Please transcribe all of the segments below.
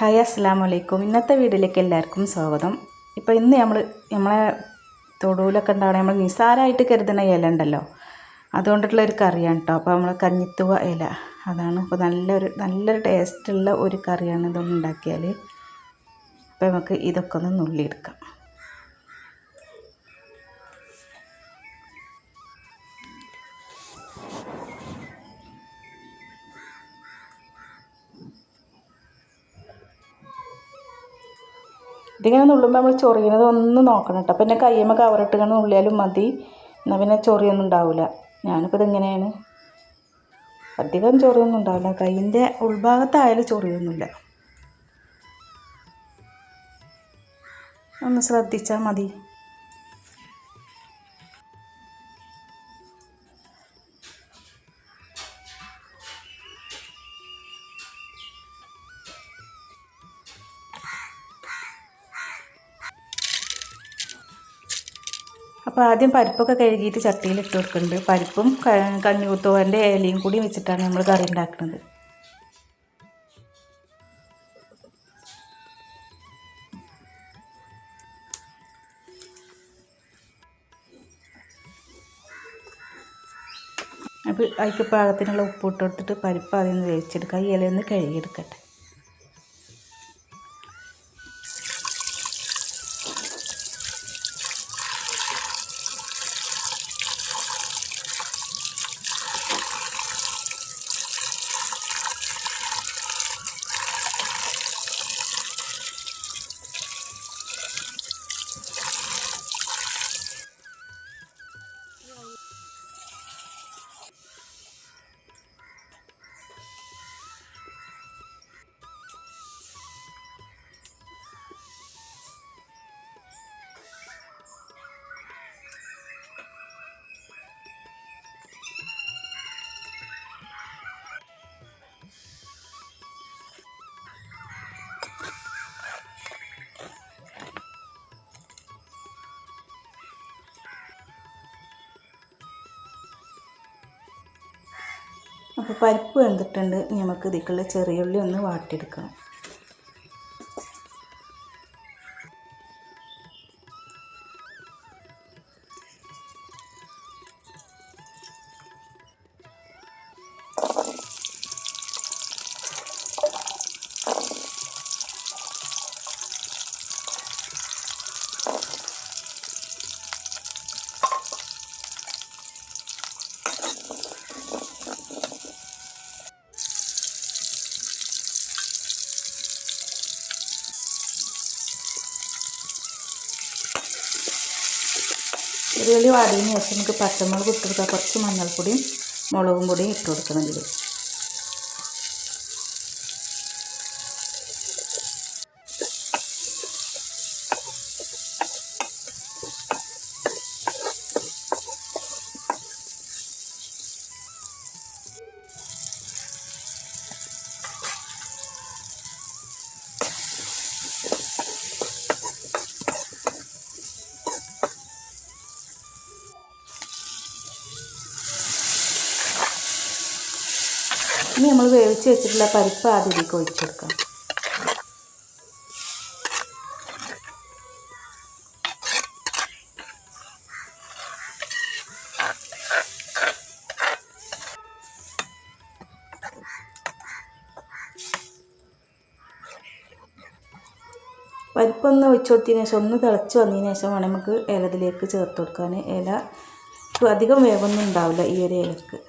Hi അസ്സലാമു അലൈക്കും. ഇന്നത്തെ വീഡിയോയിലേക്ക് എല്ലാവർക്കും സ്വാഗതം. ഇപ്പോൾ ഇന്ന് നമ്മളെ തൊടുവിലൊക്കെ ഉണ്ടാവണ നമ്മൾ നിസാരമായിട്ട് കരുതുന്ന ഇല ഉണ്ടല്ലോ, അതുകൊണ്ടുള്ളൊരു കറിയാണ് കേട്ടോ. അപ്പോൾ നമ്മൾ കഞ്ഞിത്തുവ ഇല അതാണ്. അപ്പോൾ നല്ലൊരു ടേസ്റ്റുള്ള ഒരു കറിയാണ് ഇതൊന്നും ഉണ്ടാക്കിയാൽ. അപ്പോൾ നമുക്ക് ഇതൊക്കെ ഒന്ന് നുള്ളിയെടുക്കാം. ഇതിങ്ങനെ നുള്ളുമ്പോൾ നമ്മൾ ചൊറിയണത് ഒന്ന് നോക്കണം കേട്ടോ. പിന്നെ കയ്യുമ്പോൾ കവറിട്ടിങ്ങനെ നുള്ളിയാലും മതി, എന്നാൽ പിന്നെ ചൊറിയൊന്നും ഉണ്ടാവില്ല. ഞാനിപ്പോൾ ഇതിങ്ങനെയാണ്, അധികം ചൊറിയൊന്നും ഉണ്ടാവില്ല. കയ്യിൻ്റെ ഉൾഭാഗത്തായാലും ചൊറിയൊന്നുമില്ല, ഒന്ന് ശ്രദ്ധിച്ചാൽ മതി. അപ്പോൾ ആദ്യം പരിപ്പൊക്കെ കഴുകിയിട്ട് ചട്ടിയിൽ ഇട്ട് കൊടുക്കുന്നുണ്ട്. പരിപ്പും കഞ്ഞിത്തുവൻ്റെ ഇലയും കൂടി വെച്ചിട്ടാണ് നമ്മൾ കറി ഉണ്ടാക്കുന്നത്. അപ്പോൾ അതിക്ക് പാകത്തിനുള്ള ഉപ്പ് ഇട്ട് കൊടുത്തിട്ട് പരിപ്പ് അതിൽ നിന്ന് വേവിച്ചെടുക്കുക. ഈ ഇലയൊന്ന് കഴുകിയെടുക്കട്ടെ. അപ്പോൾ പരിപ്പ് വെന്തിട്ടുണ്ട്. നമുക്ക് ഇതിലേക്കുള്ള ചെറിയ ഉള്ളി ഒന്ന് വാട്ടിയെടുക്കണം. ചെറിയുള്ളി വാടിയതിന് ശേഷം നമുക്ക് പച്ചമുളക് ഇട്ട് കൊടുക്കുക. കുറച്ച് മഞ്ഞൾപ്പൊടിയും മുളകും പൊടിയും ഇട്ട് കൊടുക്കണം ഇതിൽ. ഇനി നമ്മൾ വേവിച്ച് വെച്ചിട്ടുള്ള പരിപ്പ് ആദ്യത്തേക്ക് ഒഴിച്ചു കൊടുക്കാം. പരിപ്പൊന്ന് ഒഴിച്ചു കൊടുത്തതിന് ശേഷം ഒന്ന് തിളച്ച് വന്നതിന് ശേഷം വേണം നമുക്ക് ഇലതിലേക്ക് ചേർത്ത് കൊടുക്കാൻ. ഇല അധികം വേവൊന്നും ഉണ്ടാവില്ല ഈ ഒരു ഇലക്ക്.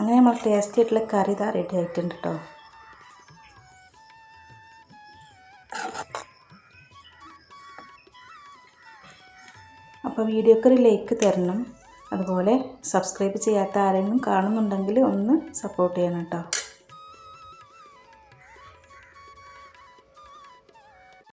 അങ്ങനെ നമ്മൾ ടേസ്റ്റി ആയിട്ടുള്ള കറി ഇതാ റെഡി ആയിട്ടുണ്ട് കേട്ടോ. അപ്പോൾ വീഡിയോക്ക് ഒരു ലൈക്ക് തരണം. അതുപോലെ സബ്സ്ക്രൈബ് ചെയ്യാത്ത ആരെങ്കിലും കാണുന്നുണ്ടെങ്കിൽ ഒന്ന് സപ്പോർട്ട് ചെയ്യണം കേട്ടോ.